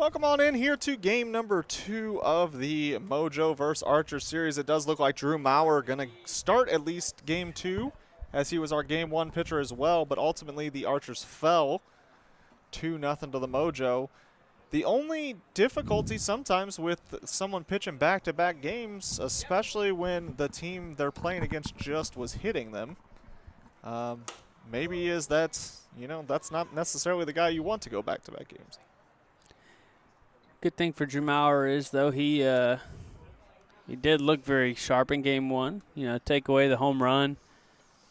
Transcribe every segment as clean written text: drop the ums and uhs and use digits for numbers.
Welcome on in here to game number 2 of the Mojo vs. Archer series. It does look like Drew Maurer going to start at least game 2, as he was our game 1 pitcher as well, but ultimately the Archers fell 2-0 to the Mojo. The only difficulty sometimes with someone pitching back-to-back games, especially when the team they're playing against just was hitting them, maybe is that, you know, that's not necessarily the guy you want to go back-to-back games. Good thing for Drew Maurer is, though, he did look very sharp in game 1. You know, take away the home run,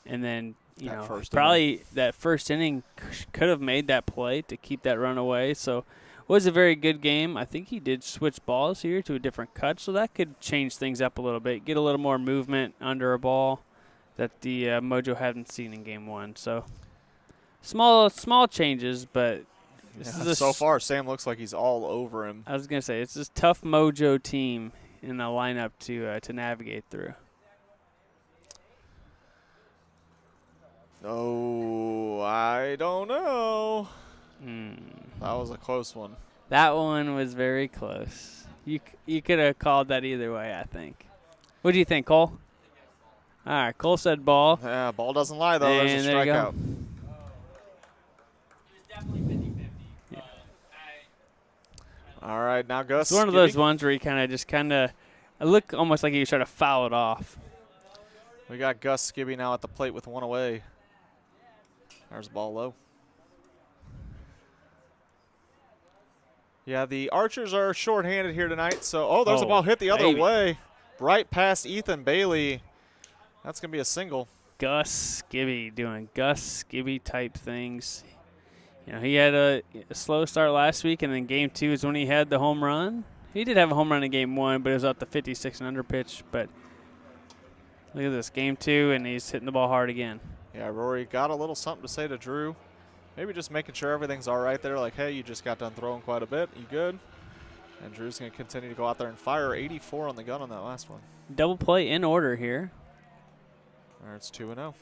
and then, you know, probably that first inning could have made that play to keep that run away. So it was a very good game. I think he did switch balls here to a different cut, so that could change things up a little bit, get a little more movement under a ball that the Mojo hadn't seen in game 1. So small changes, but so far, Sam looks like he's all over him. I was going to say, it's this tough Mojo team in the lineup to navigate through. Oh, I don't know. That was a close one. That one was very close. You could have called that either way, I think. What do you think, Cole? All right, Cole said ball. Yeah, ball doesn't lie, though. And there's a there you strikeout. All right, now Gus. It's one of those ones where he it looked almost like he was trying to foul it off. We got Gus Skibby now at the plate with one away. There's the ball low. Yeah, the Archers are shorthanded here tonight. So, there's a ball hit the other way. Right past Ethan Bailey. That's going to be a single. Gus Skibby doing Gus Skibby type things. You know, he had a slow start last week, and then game 2 is when he had the home run. He did have a home run in game 1, but it was out the 56 and under pitch. But look at this, game 2, and he's hitting the ball hard again. Yeah, Rory got a little something to say to Drew. Maybe just making sure everything's all right there. Like, hey, you just got done throwing quite a bit. You good? And Drew's going to continue to go out there and fire 84 on the gun on that last one. Double play in order here. There, it's 2-0.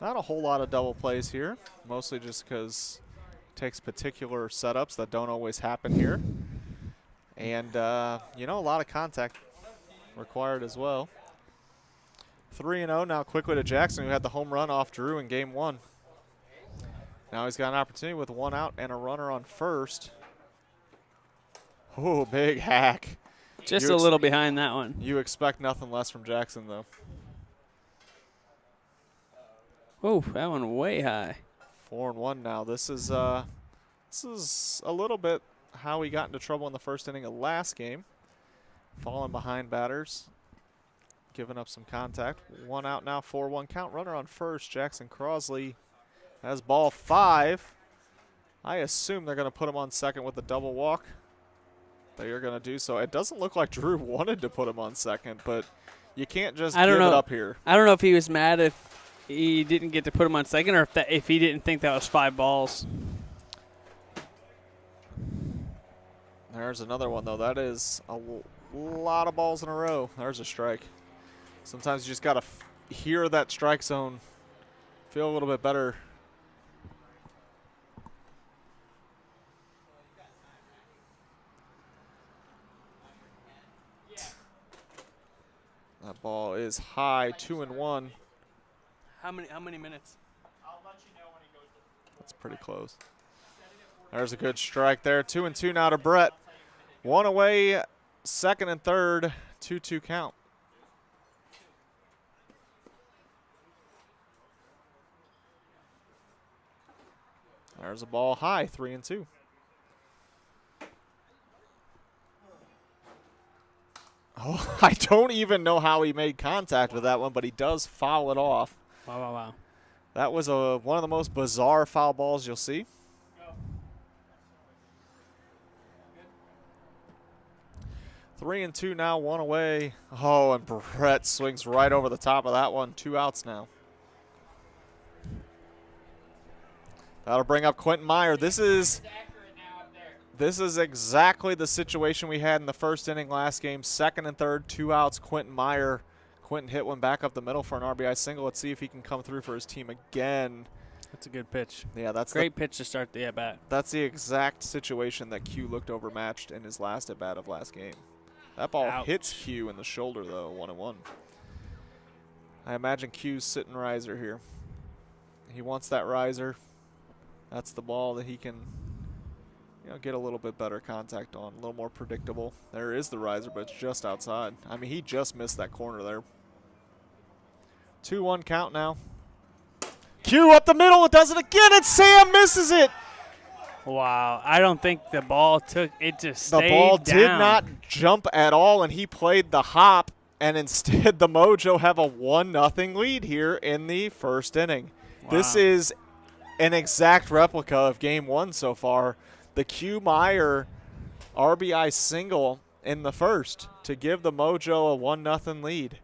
Not a whole lot of double plays here, mostly just because it takes particular setups that don't always happen here. And, you know, a lot of contact required as well. 3-0 now quickly to Jackson, who had the home run off Drew in game 1. Now he's got an opportunity with one out and a runner on first. Oh, big hack. Just a little behind that one. You expect nothing less from Jackson, though. Oh, that one way high. 4-1 now. This is a little bit how he got into trouble in the first inning of last game. Falling behind batters, giving up some contact. One out now, 4-1 count. Runner on first. Jackson Crosley has ball 5. I assume they're going to put him on second with a double walk. They are going to do so. It doesn't look like Drew wanted to put him on second, but you can't just give it up here. I don't know if he was mad if he didn't get to put him on second, or if he didn't think that was 5 balls. There's another one, though. That is a lot of balls in a row. There's a strike. Sometimes you just got to hear that strike zone, feel a little bit better. That ball is high, 2-1. How many minutes? I'll let you know when he goes to. That's pretty close. There's a good strike there. 2-2 now to Brett. One away, second and third, 2-2 count. There's a ball high, 3-2. Oh, I don't even know how he made contact with that one, but he does foul it off. Wow. That was one of the most bizarre foul balls you'll see. 3-2 now, one away. Oh, and Brett swings right over the top of that one. 2 outs now. That'll bring up Quentin Meyer. This is exactly the situation we had in the first inning last game. Second and third, 2 outs, Quentin Meyer. Quentin hit one back up the middle for an RBI single. Let's see if he can come through for his team again. That's a good pitch. Yeah, that's great pitch to start the at-bat. That's the exact situation that Q looked overmatched in his last at-bat of last game. That ball hits Q in the shoulder, though, 1-1. I imagine Q's sitting riser here. He wants that riser. That's the ball that he can, get a little bit better contact on, a little more predictable. There is the riser, but it's just outside. I mean, he just missed that corner there. 2-1 count now. Q up the middle, it does it again, and Sam misses it. Wow, I don't think the ball took it. Just stayed the ball down. Did not jump at all, and he played the hop, and instead the Mojo have a 1-0 lead here in the first inning. Wow. This is an exact replica of game 1 so far. The Q Meyer RBI single in the first to give the Mojo a 1-0 lead,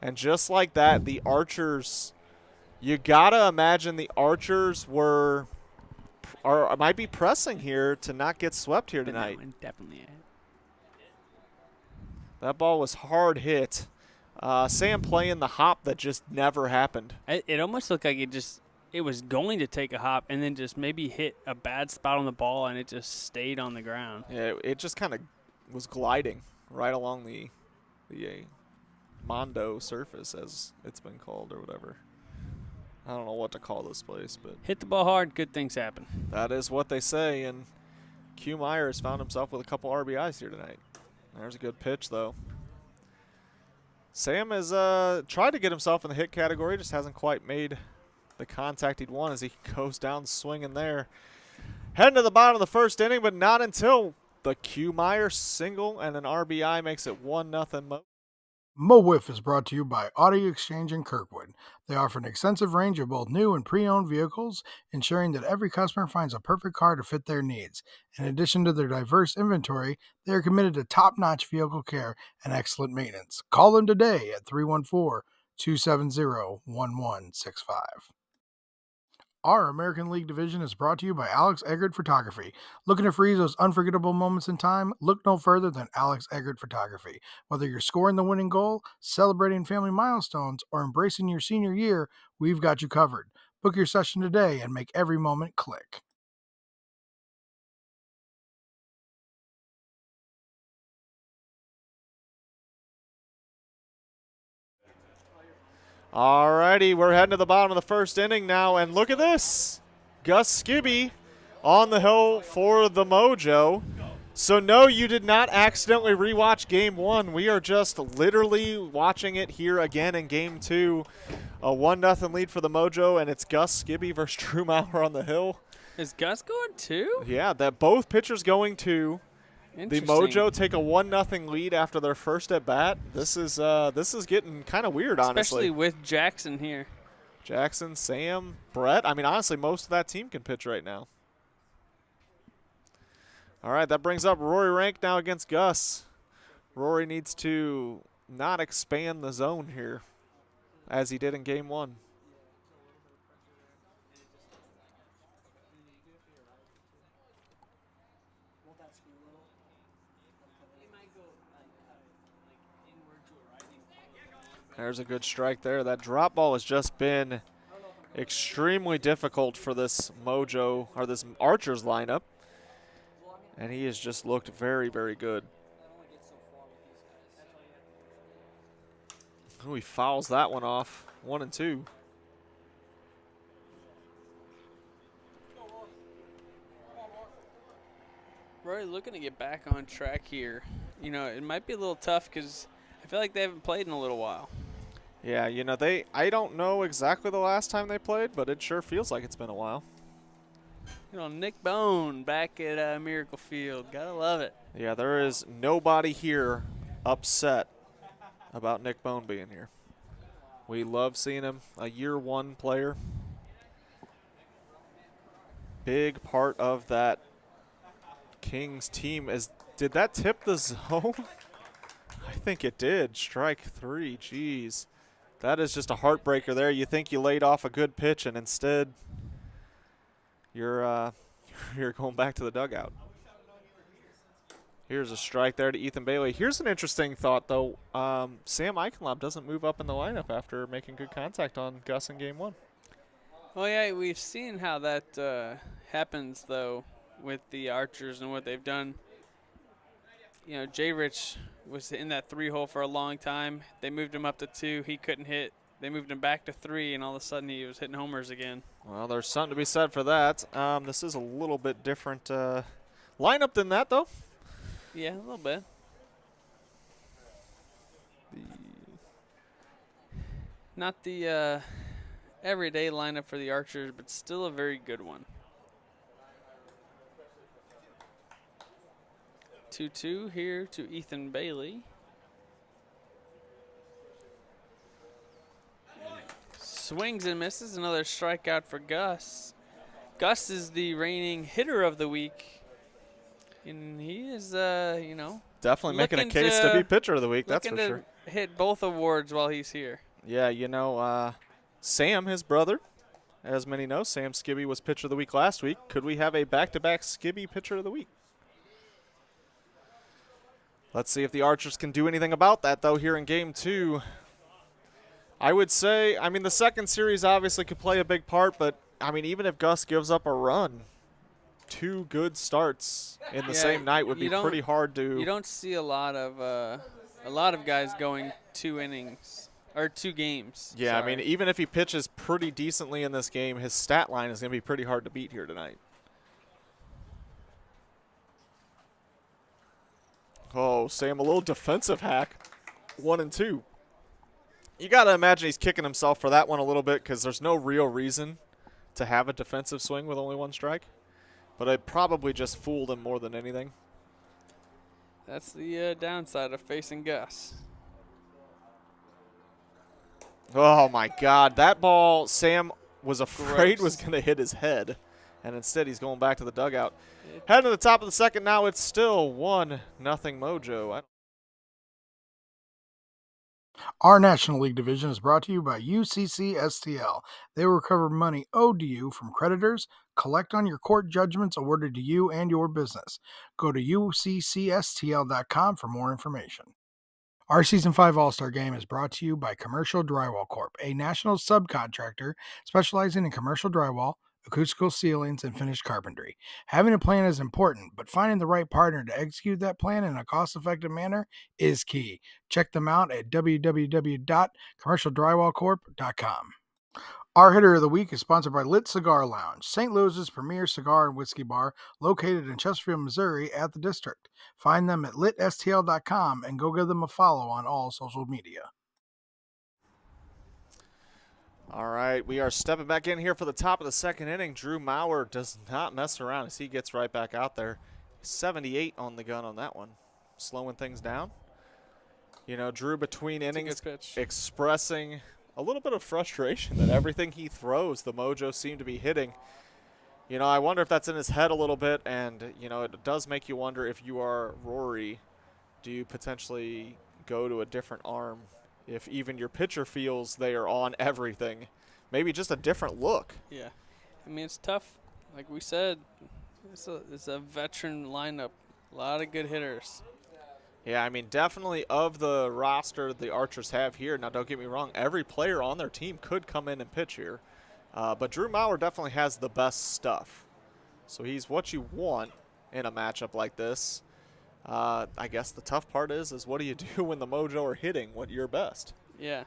and just like that, the Archers. You gotta imagine the Archers might be pressing here to not get swept here tonight. That one definitely. That ball was hard hit. Sam playing the hop that just never happened. It almost looked like it was going to take a hop and then just maybe hit a bad spot on the ball and it just stayed on the ground. Yeah, it just kind of was gliding right along the mondo surface, as it's been called, or whatever. I don't know what to call this place, but hit the ball hard, good things happen. That is what they say, and Q Meyer has found himself with a couple RBIs here tonight. There's a good pitch, though. Sam has tried to get himself in the hit category, just hasn't quite made the contact he'd want as he goes down swinging there. Heading to the bottom of the first inning, but not until the Q Meyer single and an RBI makes it 1-0 Mo. Mo WIFF is brought to you by Audi Exchange in Kirkwood. They offer an extensive range of both new and pre-owned vehicles, ensuring that every customer finds a perfect car to fit their needs. In addition to their diverse inventory, they are committed to top-notch vehicle care and excellent maintenance. Call them today at 314-270-1165. Our American League division is brought to you by Alex Eggert Photography. Looking to freeze those unforgettable moments in time? Look no further than Alex Eggert Photography. Whether you're scoring the winning goal, celebrating family milestones, or embracing your senior year, we've got you covered. Book your session today and make every moment click. Alrighty, we're heading to the bottom of the first inning now, and look at this. Gus Skibby on the hill for the Mojo. So no, you did not accidentally rewatch game 1. We are just literally watching it here again in game 2. A 1-0 lead for the Mojo, and it's Gus Skibby versus Drew Maurer on the hill. Is Gus going 2? Yeah, that both pitchers going 2. The Mojo take a 1-0 lead after their first at bat. This is getting kind of weird, honestly. Especially with Jackson here. Jackson, Sam, Brett. I mean, honestly, most of that team can pitch right now. All right, that brings up Rory Rank now against Gus. Rory needs to not expand the zone here, as he did in game 1. There's a good strike there. That drop ball has just been extremely difficult for this Mojo, or this Archers lineup. And he has just looked very, very good. Oh, he fouls that one off. 1-2. Rory looking to get back on track here. You know, it might be a little tough because I feel like they haven't played in a little while. Yeah, you know, I don't know exactly the last time they played, but it sure feels like it's been a while. You know, Nick Bone back at Miracle Field. Gotta love it. Yeah, there is nobody here upset about Nick Bone being here. We love seeing him, a year 1 player. Big part of that Kings team. Did that tip the zone? I think it did. Strike 3. Jeez. That is just a heartbreaker there. You think you laid off a good pitch, and instead you're going back to the dugout. Here's a strike there to Ethan Bailey. Here's an interesting thought, though. Sam Eichenlaub doesn't move up in the lineup after making good contact on Gus in game 1. Oh, yeah, we've seen how that happens, though, with the Archers and what they've done. You know, J. Rich was in that 3-hole for a long time. They moved him up to 2. He couldn't hit. They moved him back to 3, and all of a sudden he was hitting homers again. Well, there's something to be said for that. This is a little bit different lineup than that, though. Yeah, a little bit. Not the everyday lineup for the Archers, but still a very good one. 2-2 here to Ethan Bailey. Swings and misses. Another strikeout for Gus. Gus is the reigning hitter of the week. And he is, you know. Definitely making a case to be pitcher of the week, that's for sure. Looking to hit both awards while he's here. Yeah, you know, Sam, his brother, as many know, Sam Skibby was pitcher of the week last week. Could we have a back-to-back Skibby pitcher of the week? Let's see if the Archers can do anything about that, though, here in Game 2. I would say, I mean, the second series obviously could play a big part, but, I mean, even if Gus gives up a run, 2 good starts in the same night would be pretty hard to. You don't see a lot of guys going 2 innings or 2 games. Yeah, I mean, even if he pitches pretty decently in this game, his stat line is going to be pretty hard to beat here tonight. Oh, Sam, a little defensive hack. 1 and 2. You got to imagine he's kicking himself for that one a little bit because there's no real reason to have a defensive swing with only 1 strike. But it probably just fooled him more than anything. That's the downside of facing Gus. Oh, my God. That ball, Sam was afraid was going to hit his head. And instead he's going back to the dugout. Heading to the top of the second now. It's still 1-0 Mojo. Our National League division is brought to you by UCC STL. They will recover money owed to you from creditors, collect on your court judgments awarded to you and your business. Go to uccstl.com for more information. Our Season 5 All-Star Game is brought to you by Commercial Drywall Corp., a national subcontractor specializing in commercial drywall, acoustical ceilings, and finished carpentry. Having a plan is important, but finding the right partner to execute that plan in a cost-effective manner is key. Check them out at www.commercialdrywallcorp.com. Our hitter of the week is sponsored by Lit Cigar Lounge, St. Louis's premier cigar and whiskey bar located in Chesterfield, Missouri at the District. Find them at litstl.com and go give them a follow on all social media. All right, we are stepping back in here for the top of the second inning. Drew Maurer does not mess around as he gets right back out there. 78 on the gun on that one. Slowing things down. You know, Drew between innings expressing a little bit of frustration that everything he throws, the Mojo seem to be hitting. You know, I wonder if that's in his head a little bit, and, you know, it does make you wonder if you are Rory, do you potentially go to a different arm? If even your pitcher feels they are on everything, maybe just a different look. Yeah. I mean, it's tough. Like we said, it's a veteran lineup. A lot of good hitters. Yeah, I mean, definitely of the roster the Archers have here. Now, don't get me wrong. Every player on their team could come in and pitch here. But Drew Maurer definitely has the best stuff. So he's what you want in a matchup like this. I guess the tough part is what do you do when the Mojo are hitting what you're best? Yeah.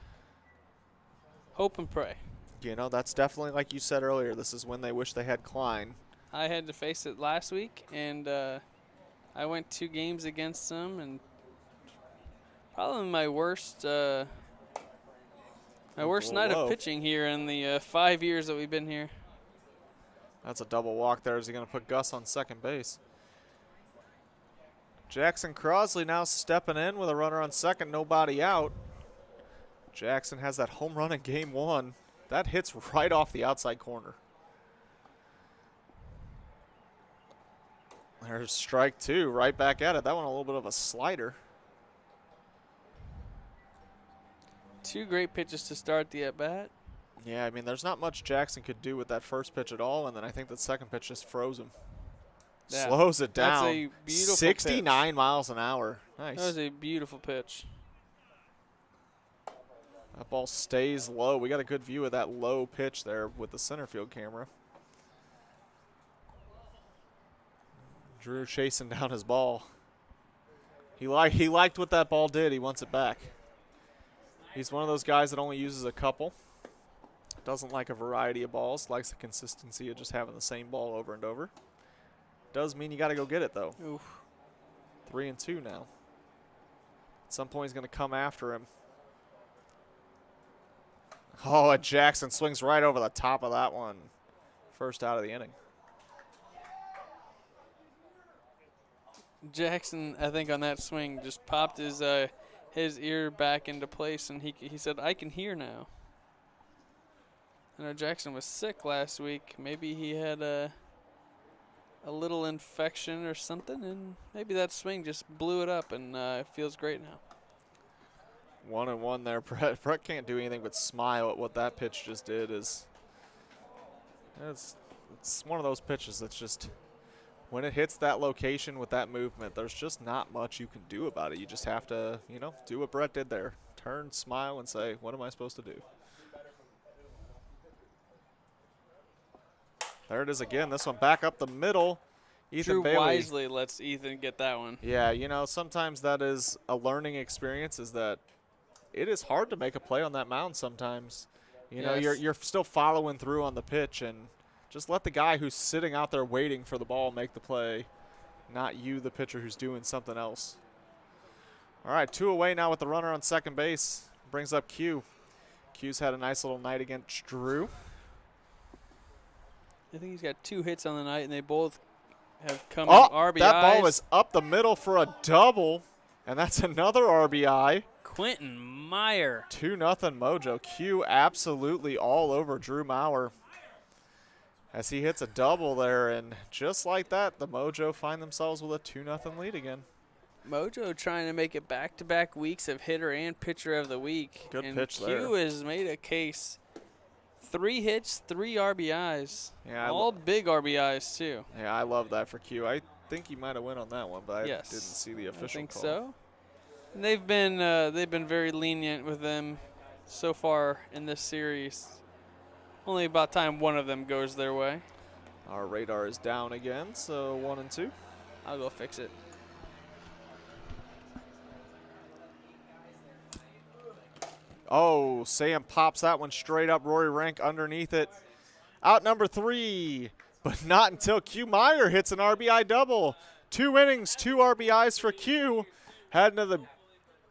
Hope and pray. You know, that's definitely, like you said earlier, this is when they wish they had Klein. I had to face it last week, and I went 2 games against them, and probably my worst night of pitching here in the 5 years that we've been here. That's a double walk there. Is he going to put Gus on second base? Jackson Crosley now stepping in with a runner on second, nobody out. Jackson has that home run in game 1. That hits right off the outside corner. There's strike 2, right back at it. That one a little bit of a slider. 2 great pitches to start the at-bat. Yeah, I mean, there's not much Jackson could do with that first pitch at all, and then I think that second pitch just froze him. Yeah, slows it down. That's a beautiful 69 miles an hour. Nice. That was a beautiful pitch. That ball stays low. We got a good view of that low pitch there with the center field camera. Drew chasing down his ball. He liked what that ball did. He wants it back. He's one of those guys that only uses a couple. Doesn't like a variety of balls. Likes the consistency of just having the same ball over and over. Does mean you got to go get it, though. Oof. 3-2 now. At some point, he's going to come after him. Oh, and Jackson swings right over the top of that one. First out of the inning. Jackson, I think on that swing, just popped his ear back into place, and he said, "I can hear now." I know Jackson was sick last week. Maybe he had a little infection or something, and maybe that swing just blew it up, and it feels great now. 1-1 there. Brett can't do anything but smile at what that pitch just did. It's one of those pitches that's just, when it hits that location with that movement, there's just not much you can do about it. You just have to, do what Brett did there. Turn, smile, and say, what am I supposed to do? There it is again. This one back up the middle. Ethan Drew Bailey wisely lets Ethan get that one. Yeah, sometimes that is a learning experience, is that it is hard to make a play on that mound sometimes. You're still following through on the pitch, and just let the guy who's sitting out there waiting for the ball make the play, not you, the pitcher, who's doing something else. All right, 2 away now with the runner on second base. Brings up Q. Q's had a nice little night against Drew. I think he's got 2 hits on the night, and they both have come in RBIs. That ball is up the middle for a double, and that's another RBI. Quentin Meyer. 2-0 Mojo. Q absolutely all over Drew Maurer as he hits a double there, and just like that, the Mojo find themselves with a 2-0 lead again. Mojo trying to make it back-to-back weeks of hitter and pitcher of the week. Good and pitch there. Q has made a case. 3 hits, 3 RBIs. Yeah, all big RBIs, too. Yeah, I love that for Q. I think he might have won on that one, but yes. I didn't see the official I think call. so. And they've been very lenient with them so far in this series. Only about time one of them goes their way. Our radar is down again, so 1-2. I'll go fix it. Oh, Sam pops that one straight up. Rory Rank underneath it. Out number 3, but not until Q Meyer hits an RBI double. 2 innings, 2 RBIs for Q. Heading to the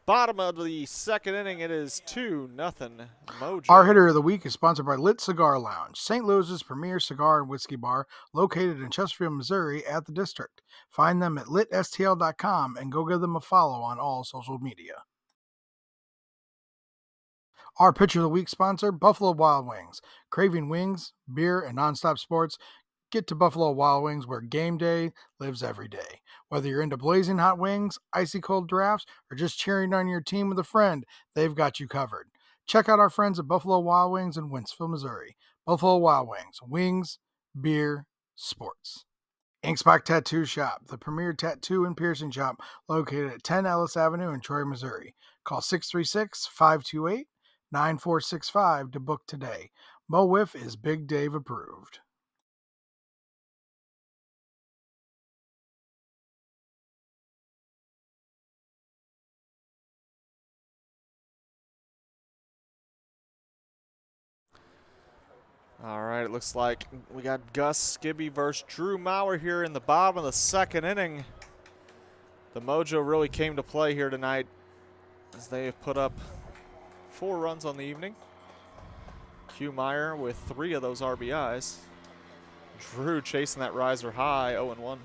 bottom of the second inning, it is 2-0 Mojo. Our hitter of the week is sponsored by Lit Cigar Lounge, St. Louis's premier cigar and whiskey bar, located in Chesterfield, Missouri at the District. Find them at litstl.com and go give them a follow on all social media. Our pitcher of the week sponsor, Buffalo Wild Wings. Craving wings, beer, and nonstop sports? Get to Buffalo Wild Wings, where game day lives every day. Whether you're into blazing hot wings, icy cold drafts, or just cheering on your team with a friend, they've got you covered. Check out our friends at Buffalo Wild Wings in Wentzville, Missouri. Buffalo Wild Wings, wings, beer, sports. Inkspot Tattoo Shop, the premier tattoo and piercing shop located at 10 Ellis Avenue in Troy, Missouri. Call 636-528-9465 to book today. Mo Wiff is Big Dave approved. All right, it looks like we got Gus Skibby versus Drew Maurer here in the bottom of the second inning. The Mojo really came to play here tonight as they have put up 4 runs on the evening. Q Meyer with 3 of those RBIs. Drew chasing that riser high, 0-1.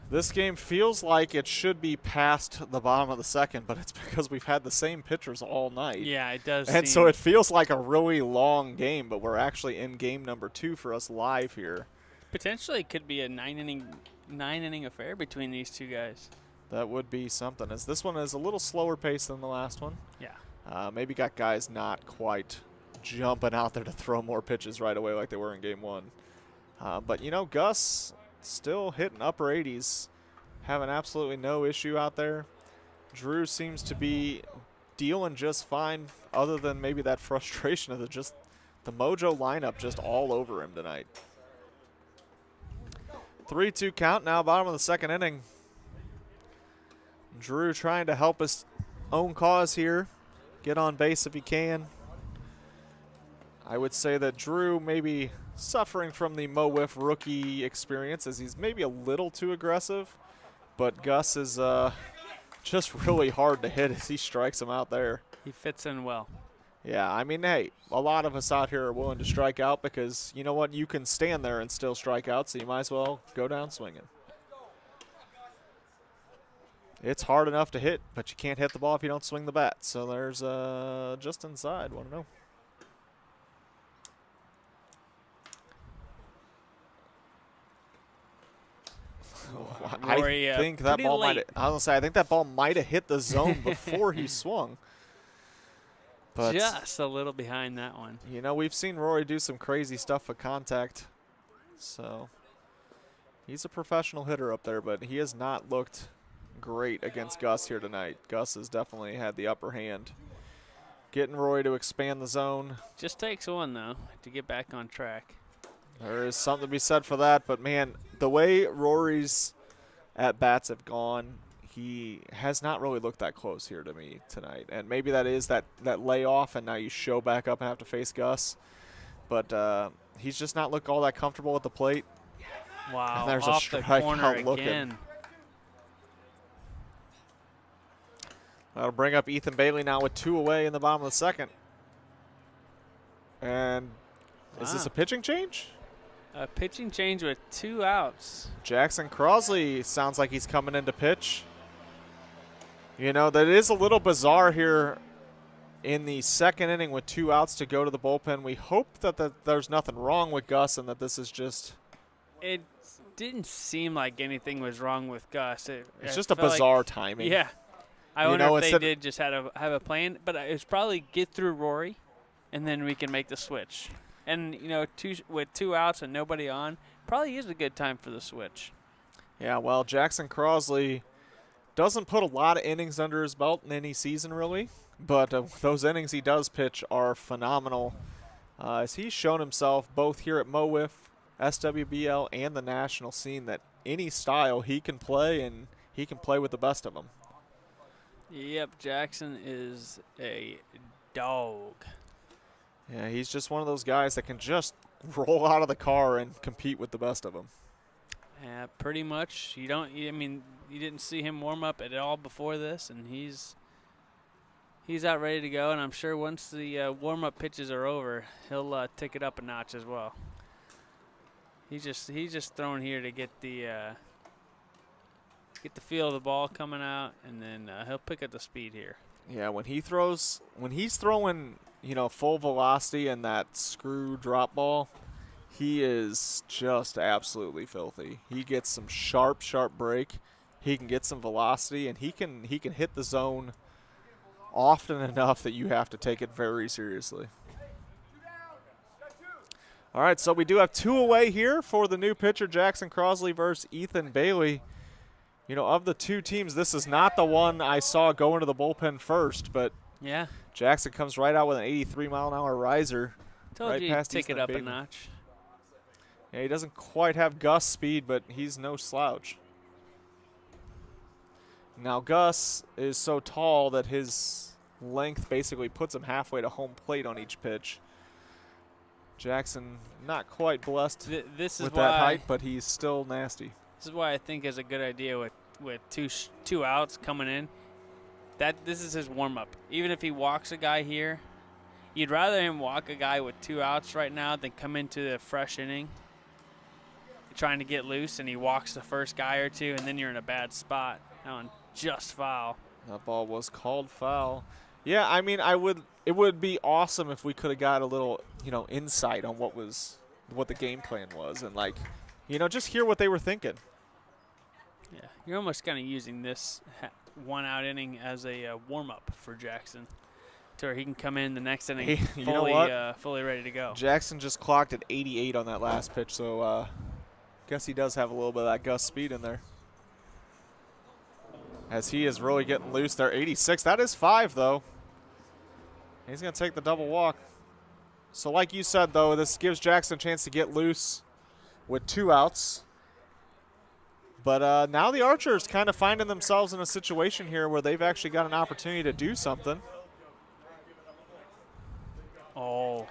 This game feels like it should be past the bottom of the second, but it's because we've had the same pitchers all night. Yeah, it does. And so it feels like a really long game, but we're actually in game number 2 for us live here. Potentially it could be a 9-inning affair between these two guys. That would be something, as this one is a little slower pace than the last one. Yeah. Maybe got guys not quite jumping out there to throw more pitches right away like they were in game 1. But, you know, Gus still hitting upper 80s, having absolutely no issue out there. Drew seems to be dealing just fine, other than maybe that frustration of the Mojo lineup just all over him tonight. 3-2 count now, bottom of the 2nd inning. Drew trying to help his own cause here, get on base if he can. I would say that Drew maybe suffering from the Mo Wiff rookie experience, as he's maybe a little too aggressive, but Gus is just really hard to hit as he strikes him out there. He fits in well. Yeah, I mean, hey, a lot of us out here are willing to strike out because, you know what, you can stand there and still strike out, so you might as well go down swinging. It's hard enough to hit, but you can't hit the ball if you don't swing the bat. So there's just inside, 1-0. Rory, I think that ball might. I was gonna say I think that ball might have hit the zone before he swung. But just a little behind that one. You know, we've seen Rory do some crazy stuff with contact, so he's a professional hitter up there. But he has not looked great against Gus here tonight. Gus has definitely had the upper hand, getting Rory to expand the zone. Just takes one though to get back on track. There is something to be said for that, but man, the way Rory's at-bats have gone, he has not really looked that close here to me tonight. And maybe that is that layoff, and now you show back up and have to face Gus. But he's just not looked all that comfortable at the plate. Wow, and there's off a the corner strikeout looking. again. That'll bring up Ethan Bailey now with 2 away in the bottom of the 2nd. And is this a pitching change? A pitching change with 2 outs. Jackson Crosley sounds like he's coming in to pitch. You know, that is a little bizarre here in the 2nd inning with 2 outs to go to the bullpen. We hope that there's nothing wrong with Gus and that this is just... It didn't seem like anything was wrong with Gus. It's just a bizarre timing. Yeah. I wonder if they did just have a plan. But it's probably get through Rory, and then we can make the switch. And, you know, with 2 outs and nobody on, probably is a good time for the switch. Yeah, well, Jackson Crosley doesn't put a lot of innings under his belt in any season, really. But those innings he does pitch are phenomenal. As he's shown himself both here at Mo Wiff, SWBL, and the national scene that any style he can play, and he can play with the best of them. Yep, Jackson is a dog. Yeah, he's just one of those guys that can just roll out of the car and compete with the best of them. Yeah, pretty much. You didn't see him warm up at all before this, and he's out ready to go. And I'm sure once the warm-up pitches are over, he'll take it up a notch as well. He's just throwing here to get the feel of the ball coming out, and then he'll pick up the speed here. Yeah, when he's throwing, you know, full velocity and that screw drop ball, he is just absolutely filthy. He gets some sharp break. He can get some velocity, and he can hit the zone often enough that you have to take it very seriously. All right, so we do have 2 away here for the new pitcher, Jackson Crosley versus Ethan Bailey. You know, of the 2 teams, this is not the one I saw go into the bullpen first, but yeah, Jackson comes right out with an 83-mile-an-hour riser. Told right you past take Ethan it up Bailey. a notch. Yeah, he doesn't quite have Gus speed, but he's no slouch. Now, Gus is so tall that his length basically puts him halfway to home plate on each pitch. Jackson not quite blessed with that height, but he's still nasty. This is why I think it's a good idea with two outs coming in. This is his warm-up. Even if he walks a guy here, you'd rather him walk a guy with 2 outs right now than come into the fresh inning trying to get loose and he walks the first guy or 2, and then you're in a bad spot. That one just foul. That ball was called foul. Yeah, I mean, it would be awesome if we could have got a little, you know, insight on what the game plan was, and, like, you know, just hear what they were thinking. Yeah, you're almost kind of using this 1-out inning as a warm-up for Jackson. to where he can come in the next inning You know what? fully ready to go. Jackson just clocked at 88 on that last pitch, so guess he does have a little bit of that gust speed in there. As he is really getting loose there. 86. That is 5, though. He's going to take the double walk. So like you said, though, this gives Jackson a chance to get loose with 2 outs. But now the Archers kind of finding themselves in a situation here where they've actually got an opportunity to do something. Oh,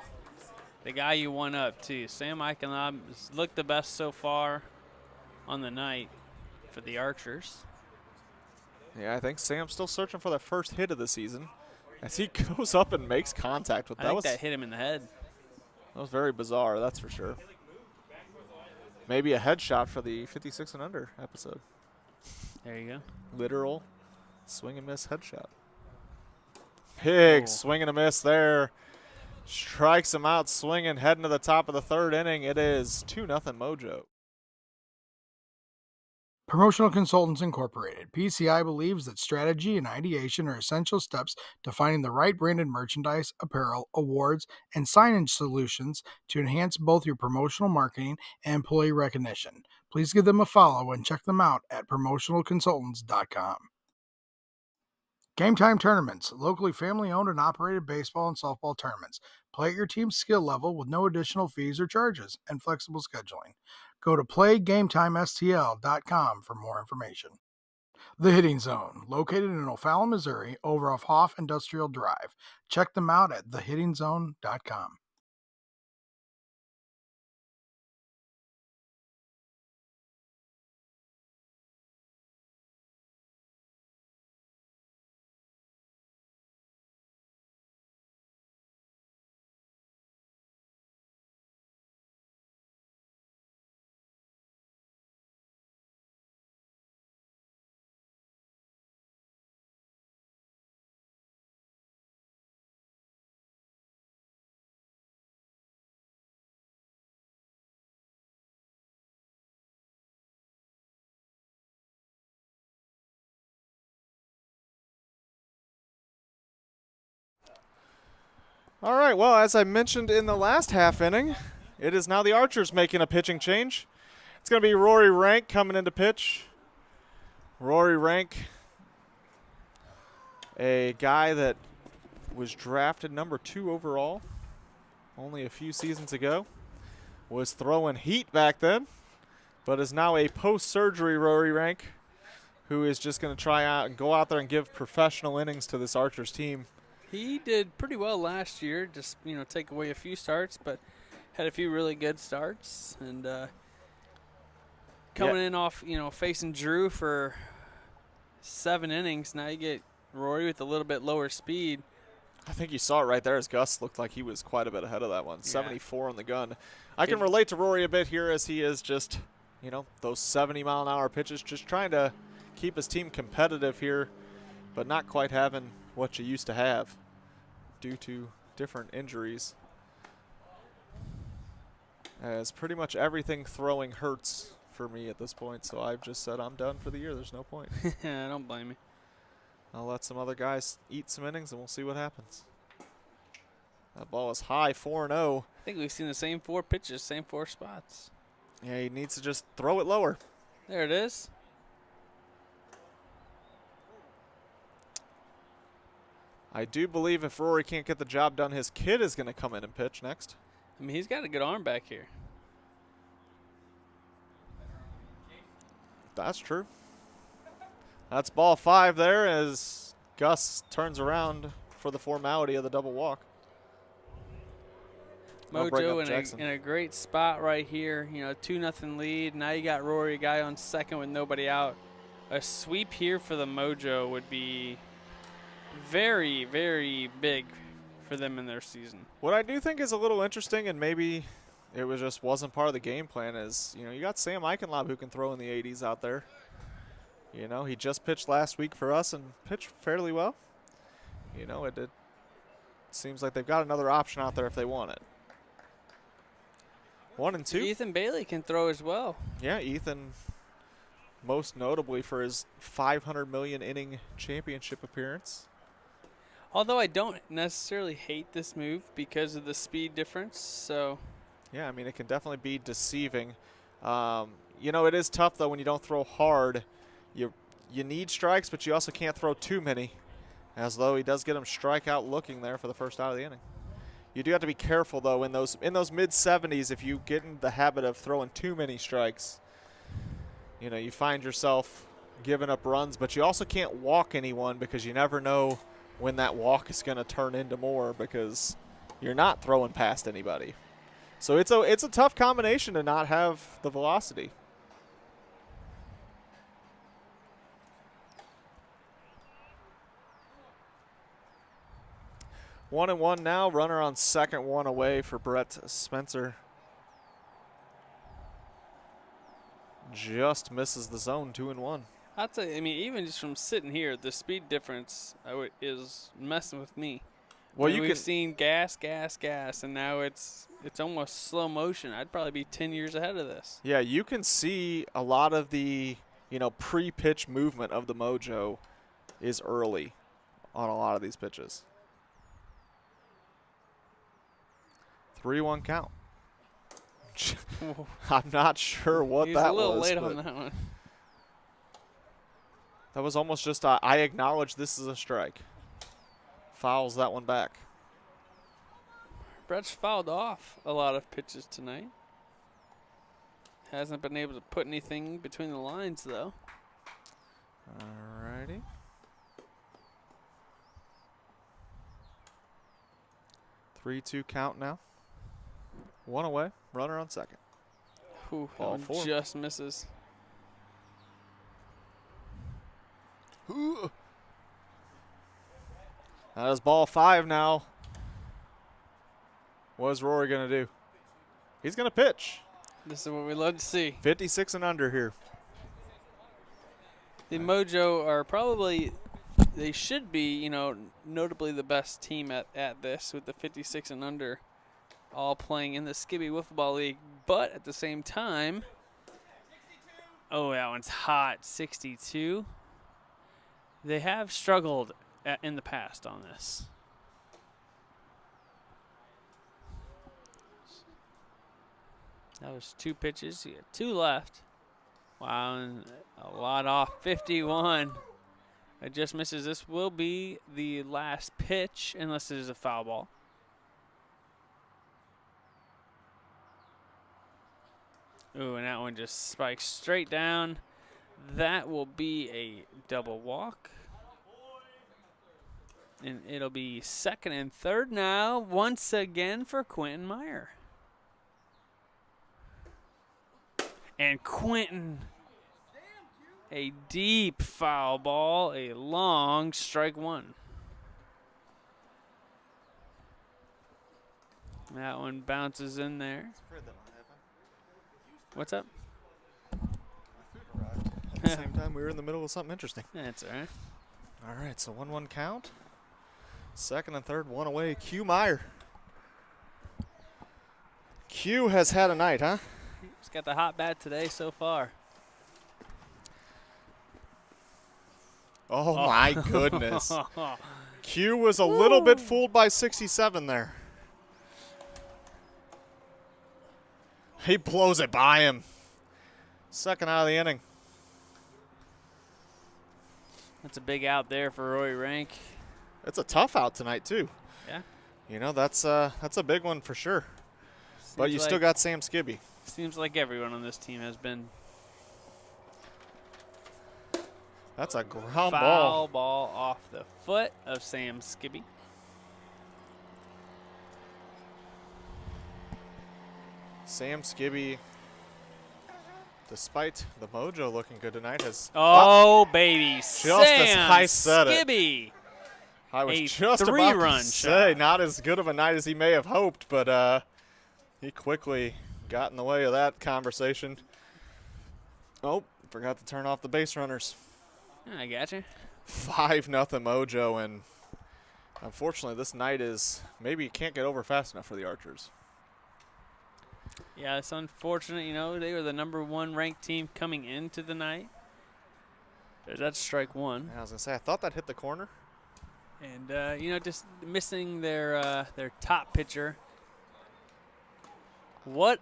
the guy you won up to. Sam Eichenlob has looked the best so far on the night for the Archers. Yeah, I think Sam's still searching for that first hit of the season as he goes up and makes contact with that. I think that hit him in the head. That was very bizarre, that's for sure. Maybe a headshot for the 56 and under episode. There you go. Literal swing and miss headshot. Big swing and a miss there. Strikes him out swinging, heading to the top of the 3rd inning. It is 2-0 Mojo. Promotional Consultants Incorporated. PCI believes that strategy and ideation are essential steps to finding the right branded merchandise, apparel, awards, and signage solutions to enhance both your promotional marketing and employee recognition. Please give them a follow and check them out at promotionalconsultants.com. Gametime Tournaments, locally family-owned and operated baseball and softball tournaments. Play at your team's skill level with no additional fees or charges and flexible scheduling. Go to playgametimestl.com for more information. The Hitting Zone, located in O'Fallon, Missouri, over off Hoff Industrial Drive. Check them out at thehittingzone.com. All right, well, as I mentioned in the last half inning, it is now the Archers making a pitching change. It's going to be Rory Rank coming into pitch. Rory Rank, a guy that was drafted number 2 overall only a few seasons ago, was throwing heat back then, but is now a post-surgery Rory Rank, who is just going to try out and go out there and give professional innings to this Archers team. He did pretty well last year, just, take away a few starts, but had a few really good starts. And coming in off, facing Drew for 7 innings, now you get Rory with a little bit lower speed. I think you saw it right there as Gus looked like he was quite a bit ahead of that one. Yeah. 74 on the gun. I can relate to Rory a bit here as he is just, those 70-mile-an-hour pitches, just trying to keep his team competitive here, but not quite having what you used to have due to different injuries. As pretty much everything throwing hurts for me at this point, so I've just said I'm done for the year. There's no point. I don't blame you. I'll let some other guys eat some innings, and we'll see what happens. That ball is high, 4-0. I think we've seen the same 4 pitches, same 4 spots. Yeah, he needs to just throw it lower. There it is. I do believe if Rory can't get the job done, his kid is going to come in and pitch next. I mean, he's got a good arm back here. That's true. That's ball 5 there as Gus turns around for the formality of the double walk. Mojo in a great spot right here. 2-0 lead. Now you got Rory, a guy on second with nobody out. A sweep here for the Mojo would be very, very big for them in their season. What I do think is a little interesting, and maybe it wasn't part of the game plan, is you got Sam Eichenlob who can throw in the 80s out there. He just pitched last week for us and pitched fairly well. It seems like they've got another option out there if they want it. 1-2. Ethan Bailey can throw as well. Yeah, Ethan, most notably for his 500 million inning championship appearance. Although I don't necessarily hate this move because of the speed difference, so. Yeah, I mean, it can definitely be deceiving. You know, it is tough, though, when you don't throw hard. You need strikes, but you also can't throw too many, as though he does get him strikeout looking there for the first out of the inning. You do have to be careful, though, in those mid-70s. If you get in the habit of throwing too many strikes, you know, you find yourself giving up runs, but you also can't walk anyone because you never know when that walk is going to turn into more because you're not throwing past anybody. So it's a tough combination to not have the velocity. One and one now. Runner on second, one away for Brett Spencer. Just misses the zone, 2-1. I'll tell you, I mean, even just from sitting here, the speed difference is messing with me. Well, we've seen gas, and now it's almost slow motion. I'd probably be 10 years ahead of this. Yeah, you can see a lot of the, you know, pre-pitch movement of the Mojo is early on a lot of these pitches. 3-1 count. I'm not sure what that was. He's a little late on that one. That was almost just I acknowledge this is a strike. Fouls that one back. Brett's fouled off a lot of pitches tonight. Hasn't been able to put anything between the lines, though. Alrighty. Three-two count now. One away. Runner on second. Ooh, Ball four. Just misses. Ooh. That is ball five now. What is Rory going to do? He's going to pitch. This is what we love to see. 56 and under here. The Mojo are probably, they should be, you know, notably the best team at this with the 56 and under all playing in the Skibby Wiffle Ball League. But at the same time, oh, that one's hot, 62. They have struggled in the past on this. That was two pitches. You got two left. Wow, and a lot off. 51. It just misses. This will be the last pitch unless it is a foul ball. Ooh, and that one just spikes straight down. That will be a double walk. And it'll be second and third now, once again for Quentin Meyer. And Quentin, a deep foul ball, a long strike one. That one bounces in there. What's up? At the same time, we were in the middle of something interesting. That's all right. All right, so 1-1 count. Second and third, one away. Q Meyer. Q has had a night, huh? He's got the hot bat today so far. Oh, my goodness. Q was a little bit fooled by 67 there. He blows it by him. Second out of the inning. That's a big out there for Roy Rank. It's a tough out tonight, too. Yeah. You know, that's a big one for sure. But you still got Sam Skibby. Seems like everyone on this team has been. That's a ground Foul ball off the foot of Sam Skibby. Sam Skibby, despite the Mojo looking good tonight, has baby, just as I said Skibby. I was A just about three-run to say, shot. not as good of a night as he may have hoped, but he quickly got in the way of that conversation. Oh, forgot to turn off the base runners. I got you. 5-0 Mojo, and unfortunately this night is maybe can't get over fast enough for the Archers. Yeah, it's unfortunate. You know, they were the #1 ranked team coming into the night. That's strike one. Yeah, I was going to say, I thought that hit the corner. And just missing their top pitcher. What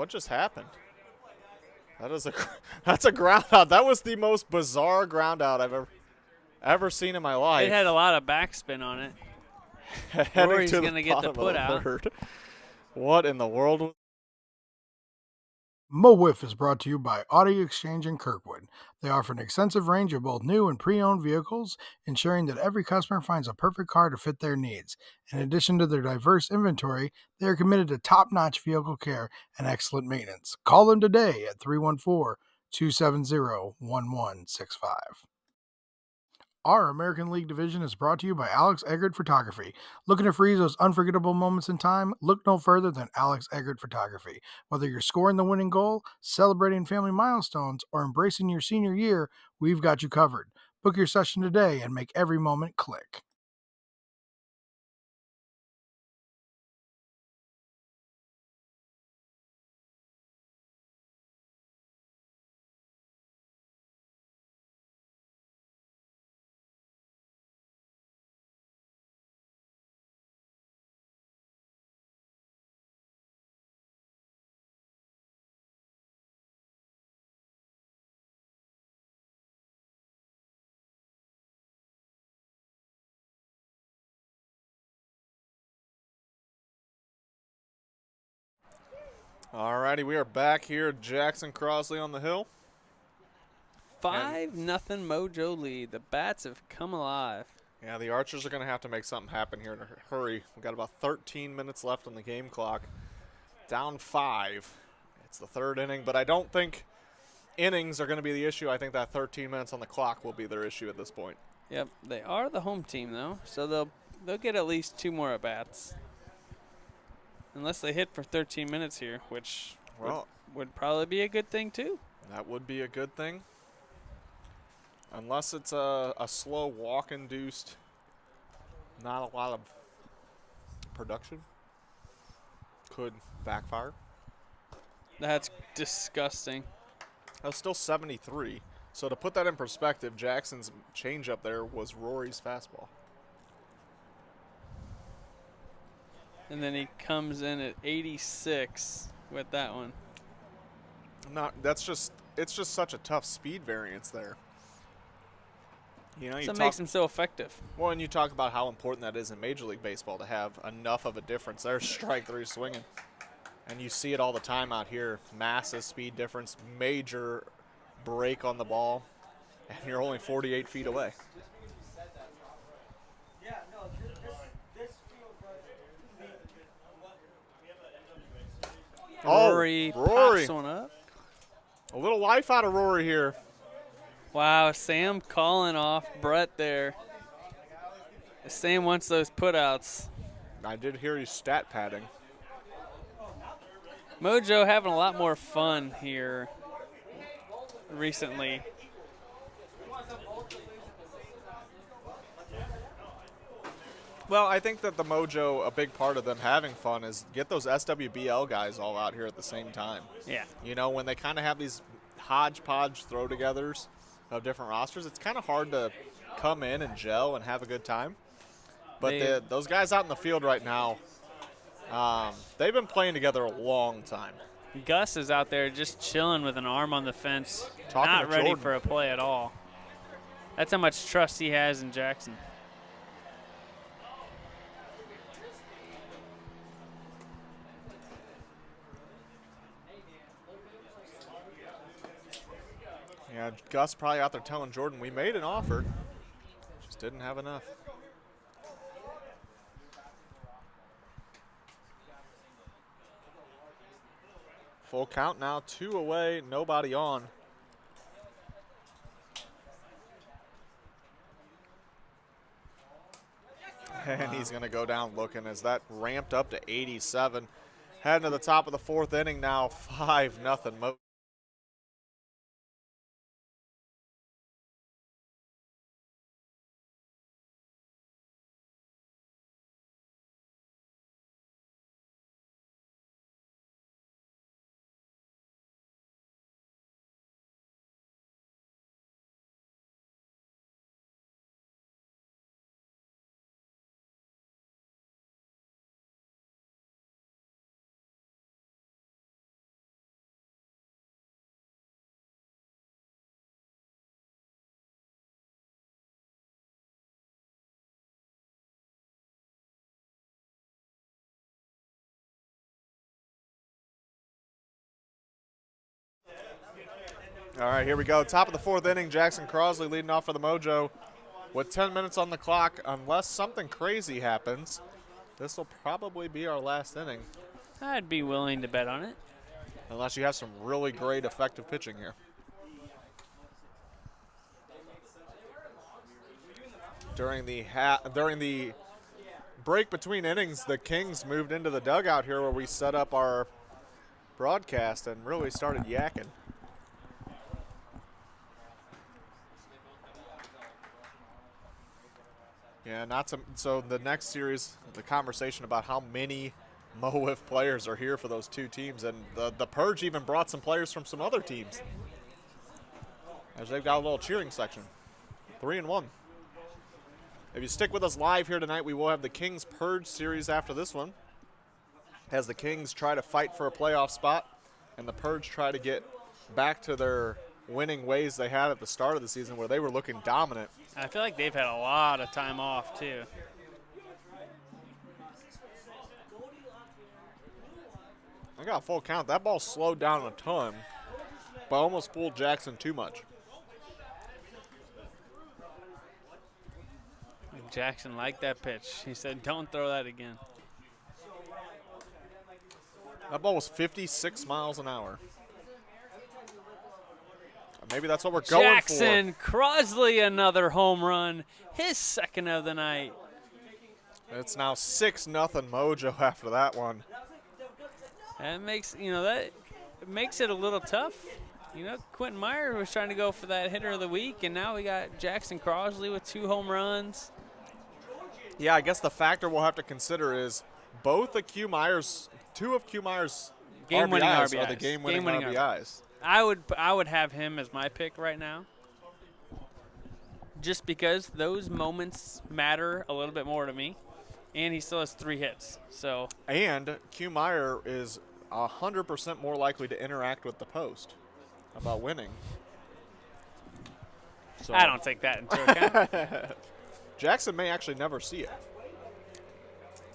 just happened? That's a ground out. That was the most bizarre ground out I've ever seen in my life. It had a lot of backspin on it. Heading Rory's to gonna the get the bottom put of the out. third. What in the world? Mo WIFF is brought to you by Audi Exchange in Kirkwood. They offer an extensive range of both new and pre-owned vehicles, ensuring that every customer finds a perfect car to fit their needs. In addition to their diverse inventory, they are committed to top-notch vehicle care and excellent maintenance. Call them today at 314-270-1165. Our American League division is brought to you by Alex Eggert Photography. Looking to freeze those unforgettable moments in time? Look no further than Alex Eggert Photography. Whether you're scoring the winning goal, celebrating family milestones, or embracing your senior year, we've got you covered. Book your session today and make every moment click. Alrighty, we are back here at Jackson Crossley on the hill. 5-0 Mojo lead. The bats have come alive. Yeah, the Archers are going to have to make something happen here in a hurry. We've got about 13 minutes left on the game clock. Down 5. It's the third inning, but I don't think innings are going to be the issue. I think that 13 minutes on the clock will be their issue at this point. Yep, they are the home team though, so they'll get at least 2 more at bats. Unless they hit for 13 minutes here, which would probably be a good thing too. That would be a good thing. Unless it's a slow walk-induced, not a lot of production. Could backfire. That's disgusting. That was still 73. So to put that in perspective, Jackson's changeup there was Rory's fastball. And then he comes in at 86 with that one. It's just such a tough speed variance there. You know, That makes him so effective. Well, and you talk about how important that is in Major League Baseball to have enough of a difference. There's strike 3 swinging. And you see it all the time out here. Massive speed difference, major break on the ball, and you're only 48 feet away. Rory pops one up. A little life out of Rory here. Wow, Sam calling off Brett there. Sam wants those putouts. I did hear you stat padding. Mojo having a lot more fun here recently. Well, I think that the Mojo, a big part of them having fun is get those SWBL guys all out here at the same time. Yeah. You know, when they kind of have these hodgepodge throw-togethers of different rosters, it's kind of hard to come in and gel and have a good time. But those guys out in the field right now, they've been playing together a long time. Gus is out there just chilling with an arm on the fence, Talking not to ready Jordan. for a play at all. That's how much trust he has in Jackson. Yeah, Gus probably out there telling Jordan, we made an offer, just didn't have enough. Full count now, 2 away, nobody on. And he's going to go down looking as that ramped up to 87. Heading to the top of the 4th inning now, 5-0. All right, here we go. Top of the 4th inning, Jackson Crosley leading off for the Mojo with 10 minutes on the clock. Unless something crazy happens, this will probably be our last inning. I'd be willing to bet on it. Unless you have some really great effective pitching here. During the break between innings, the Kings moved into the dugout here where we set up our broadcast and really started yakking. Yeah, so the next series, the conversation about how many Mo Wiff players are here for those two teams, and the Purge even brought some players from some other teams, as they've got a little cheering section. 3-1. If you stick with us live here tonight, we will have the Kings Purge series after this one, as the Kings try to fight for a playoff spot, and the Purge try to get back to their winning ways they had at the start of the season where they were looking dominant. I feel like they've had a lot of time off, too. I got a full count. That ball slowed down a ton, but almost fooled Jackson too much. Jackson liked that pitch. He said, don't throw that again. That ball was 56 miles an hour. Maybe that's what we're going for. Jackson Crosley, another home run, his second of the night. It's now 6-0 Mojo after that one. That makes, that makes it a little tough. Quentin Meyer was trying to go for that hitter of the week, and now we got Jackson Crosley with 2 home runs. Yeah, I guess the factor we'll have to consider is two of Q Meyer's Game-winning RBIs are the game-winning RBIs. I would have him as my pick right now, just because those moments matter a little bit more to me, and he still has 3 hits. So and Q Meyer is 100% more likely to interact with the post about winning. So I don't take that into account. Jackson may actually never see it.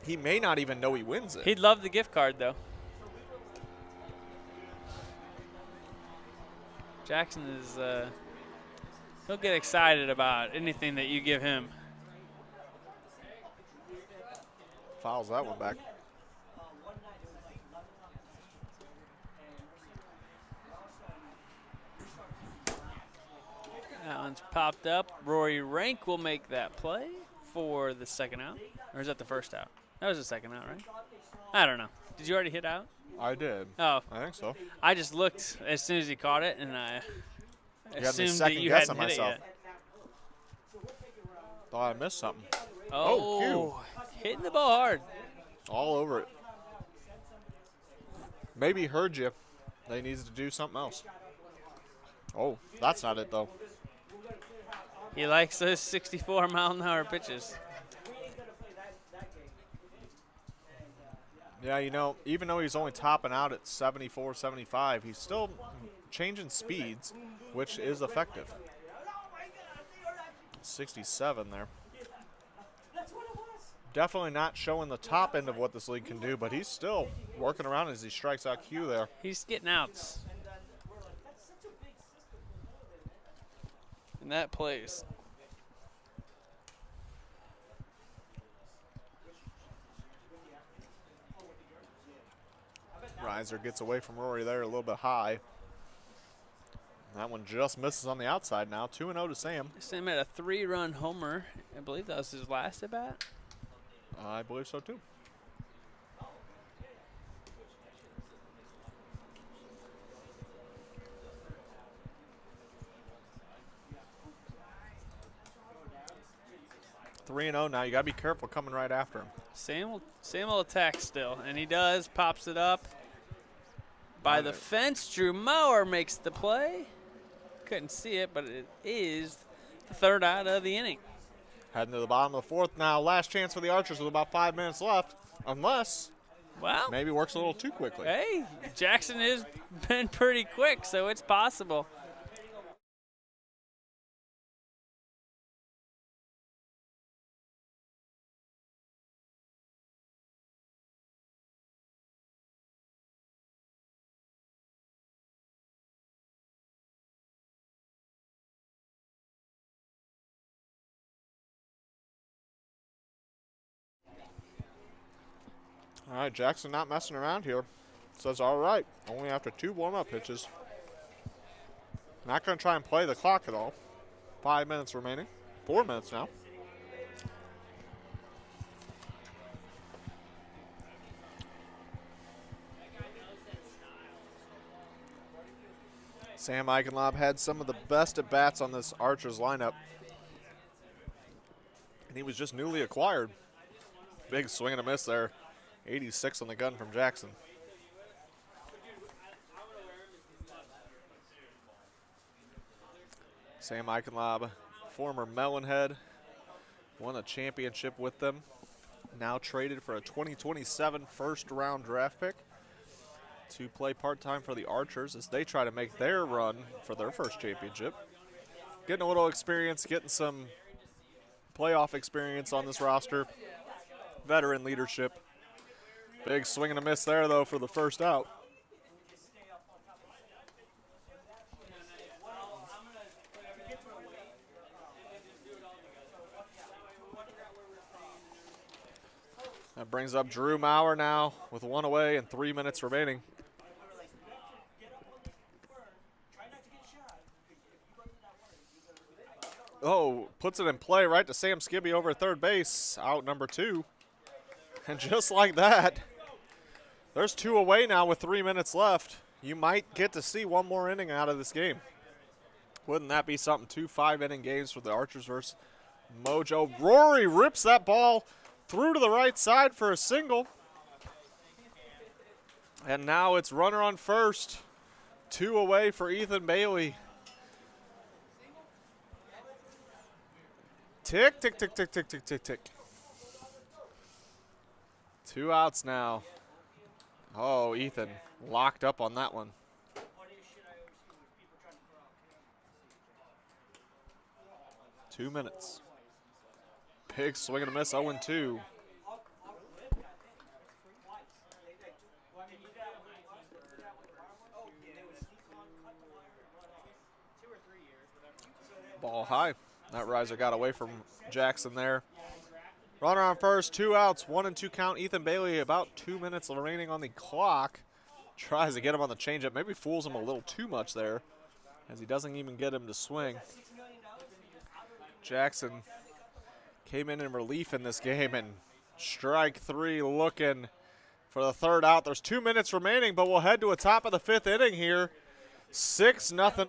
He may not even know he wins it. He'd love the gift card, though. Jackson is, he'll get excited about anything that you give him. Fouls that one back. That one's popped up. Rory Rank will make that play for the second out. Or is that the first out? That was the second out, right? I don't know. Did you already hit out? I did. Oh. I think so. I just looked as soon as he caught it, and I assumed that you guessing hadn't hit myself. it yet. Thought I missed something. Oh, hitting the ball hard. All over it. Maybe he heard you. They needed to do something else. Oh, that's not it, though. He likes those 64-mile-an-hour pitches. Yeah, even though he's only topping out at 74, 75, he's still changing speeds, which is effective. 67 there. Definitely not showing the top end of what this league can do, but he's still working around as he strikes out Q there. He's getting outs. And that plays. Riser gets away from Rory there a little bit high. That one just misses on the outside now. 2-0 to Sam. Sam had a 3-run homer. I believe that was his last at bat. I believe so too. Three and 0 now. You gotta be careful coming right after him. Sam will attack still, and he does. Pops it up by the fence. Drew Maurer makes the play. Couldn't see it, but it is the third out of the inning. Heading to the bottom of the 4th now. Last chance for the Archers with about 5 minutes left, unless maybe works a little too quickly. Hey, Jackson has been pretty quick, so it's possible. All right, Jackson not messing around here. Says, all right, only after 2 warm-up pitches. Not going to try and play the clock at all. 5 minutes remaining. 4 minutes now. Sam Eichenlob had some of the best at-bats on this Archers lineup. And he was just newly acquired. Big swing and a miss there. 86 on the gun from Jackson. Sam Eichenlob, former Melonhead, won a championship with them. Now traded for a 2027 first-round draft pick to play part-time for the Archers as they try to make their run for their first championship. Getting a little experience, getting some playoff experience on this roster. Veteran leadership. Big swing and a miss there, though, for the first out. That brings up Drew Maurer now with 1 away and 3 minutes remaining. Oh, puts it in play right to Sam Skibby over at third base. Out number 2. And just like that, there's 2 away now with 3 minutes left. You might get to see one more inning out of this game. Wouldn't that be something? 2 5-inning games for the Archers versus Mojo. Rory rips that ball through to the right side for a single. And now it's runner on first. 2 away for Ethan Bailey. Tick, tick, tick, tick, tick, tick, tick, tick. 2 outs now. Oh, Ethan locked up on that one. Two minutes. Big swing and a miss, 0-2. Ball high. That riser got away from Jackson there. Runner on first, 2 outs, 1 and 2 count. Ethan Bailey, about 2 minutes remaining on the clock. Tries to get him on the changeup. Maybe fools him a little too much there, as he doesn't even get him to swing. Jackson came in relief in this game, and strike 3 looking for the 3rd out. There's 2 minutes remaining, but we'll head to a top of the 5th inning here. 6-0.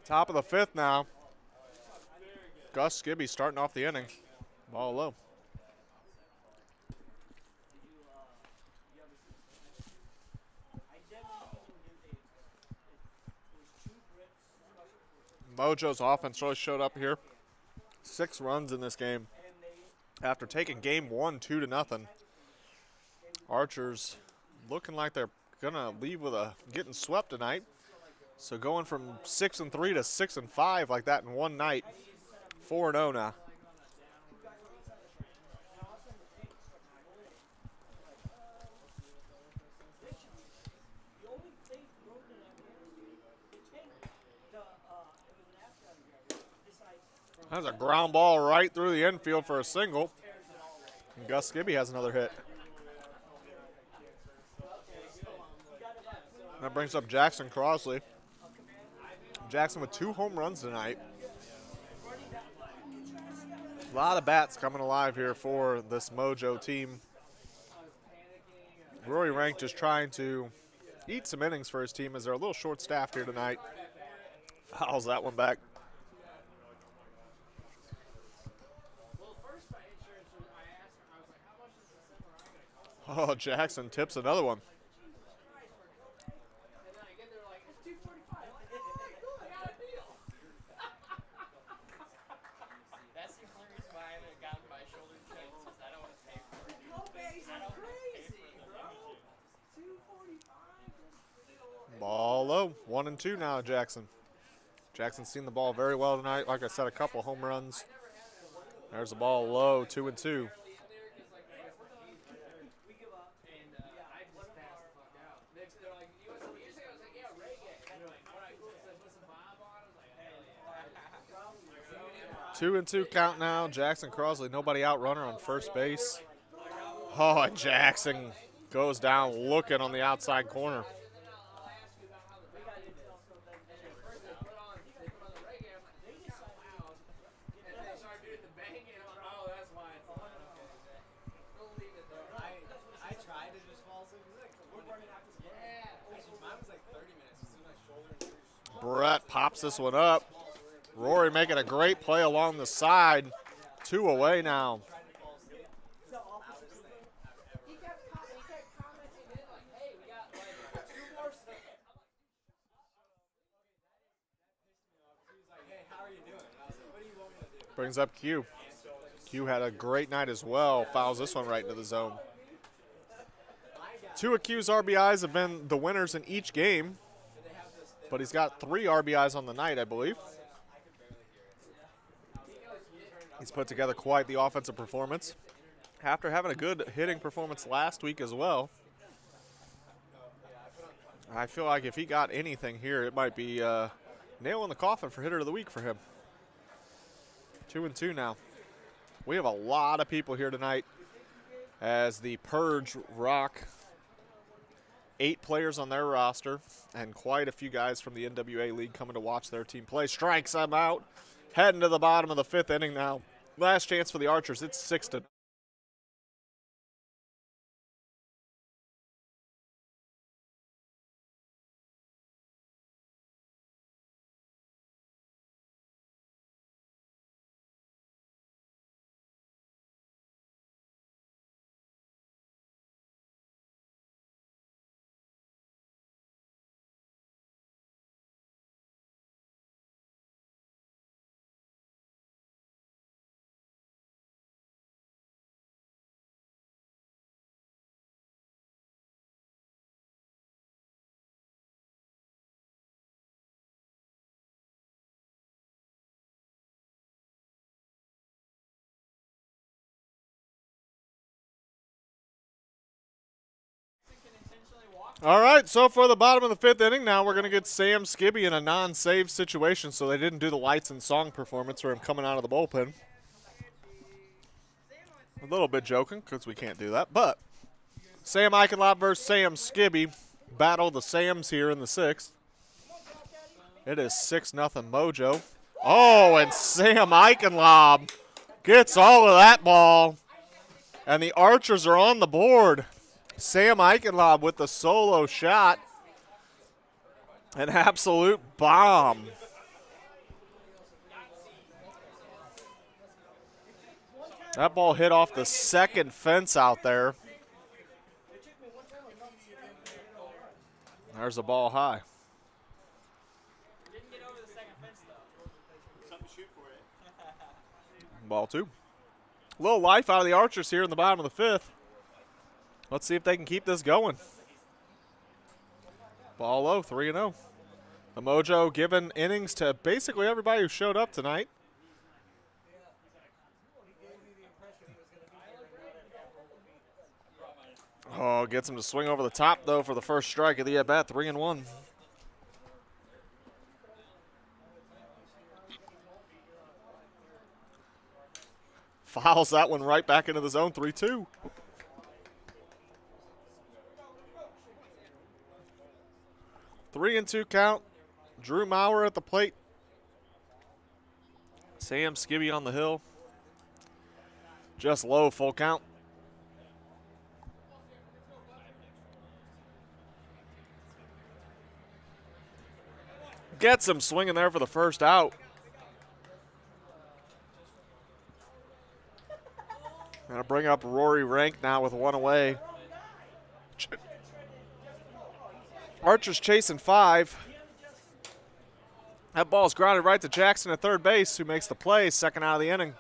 Top of the 5th now. Gus Skibby starting off the inning. Ball low. Mojo's offense really showed up here. 6 runs in this game after taking game 1 2-0. Archers looking like they're gonna leave with a getting swept tonight. So going from 6-3 to 6-5 like that in one night. 4-0 now. That's a ground ball right through the infield for a single. And Gus Skibby has another hit. That brings up Jackson Crosley. Jackson with 2 home runs tonight. A lot of bats coming alive here for this Mojo team. Rory Rank just trying to eat some innings for his team as they're a little short-staffed here tonight. Fouls that one back. Oh, Jackson tips another one. Ball low, 1-2 now, Jackson. Jackson's seen the ball very well tonight. Like I said, a couple home runs. There's the ball low, 2-2. Two and 2 count now. Jackson Crosley, nobody out runner on first base. Oh, and Jackson goes down looking on the outside corner. Brett pops this one up. Rory making a great play along the side. 2 away now. Brings up Q. Q had a great night as well. Fouls this one right into the zone. 2 of Q's RBIs have been the winners in each game, but he's got 3 RBIs on the night, I believe. He's put together quite the offensive performance after having a good hitting performance last week as well. I feel like if he got anything here, it might be nail in the coffin for hitter of the week for him. 2 and 2 now. We have a lot of people here tonight as the Purge rock. 8 players on their roster and quite a few guys from the NWA League coming to watch their team play. Strikes them out. Heading to the bottom of the 5th inning now. Last chance for the Archers. It's 6-0. All right, so for the bottom of the 5th inning, now we're going to get Sam Skibby in a non-save situation, so they didn't do the lights and song performance for him coming out of the bullpen. A little bit joking because we can't do that, but Sam Eichenlaub versus Sam Skibby battle the Sams here in the 6th. It is 6-0 Mojo. Oh, and Sam Eichenlaub gets all of that ball, and the Archers are on the board. Sam Eichenlaub with the solo shot. An absolute bomb. That ball hit off the second fence out there. There's the ball high. Ball 2. A little life out of the Archers here in the bottom of the 5th. Let's see if they can keep this going. Ball low, 3-0. The Mojo giving innings to basically everybody who showed up tonight. Oh, gets him to swing over the top, though, for the first strike of the at-bat, 3-1. Fouls that one right back into the zone, 3-2. Three and 2 count. Drew Maurer at the plate. Sam Skibby on the hill. Just low, full count. Gets him swinging there for the first out. Gonna bring up Rory Rank now with 1 away. Archer's chasing 5. That ball's grounded right to Jackson at third base, who makes the play, second out of the inning.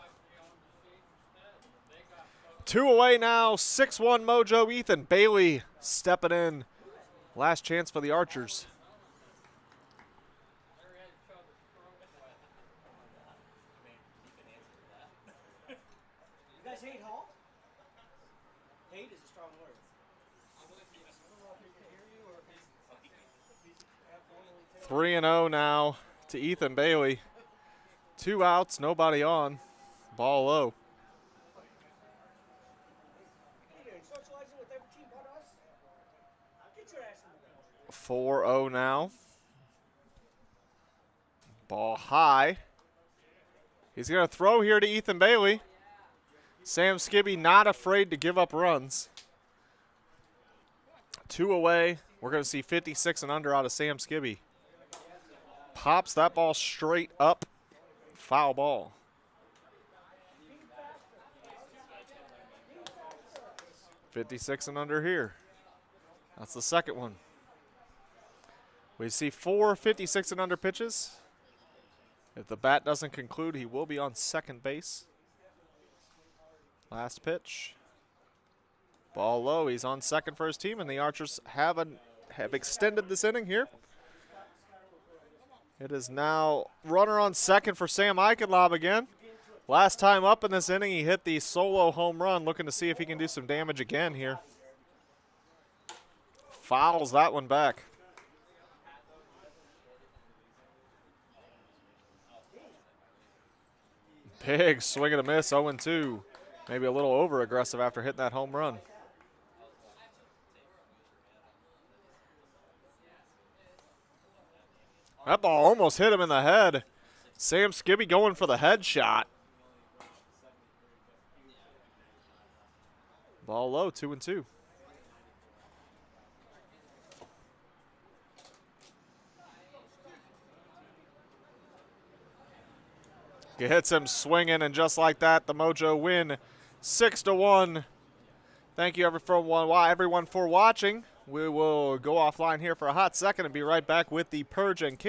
2 away now, 6-1 Mojo. Ethan Bailey stepping in. Last chance for the Archers. You guys hate Hall? Hate is a strong word. 3-0 now to Ethan Bailey. 2 outs, nobody on. Ball low. 4-0 now. Ball high. He's going to throw here to Ethan Bailey. Sam Skibby not afraid to give up runs. 2 away. We're going to see 56 and under out of Sam Skibby. Pops that ball straight up. Foul ball. .56 and under here. That's the second one. We see 4 56 and under pitches. If the bat doesn't conclude, he will be on second base. Last pitch. Ball low. He's on second for his team, and the Archers have extended this inning here. It is now runner on second for Sam Eichenlob again. Last time up in this inning, he hit the solo home run, looking to see if he can do some damage again here. Fouls that one back. Big swing and a miss, 0-2. Maybe a little over-aggressive after hitting that home run. That ball almost hit him in the head. Sam Skibby going for the headshot. Ball low, 2-2. Gets him swinging, and just like that, the Mojo win 6-1. Thank you everyone for watching. We will go offline here for a hot second and be right back with the Purge and King.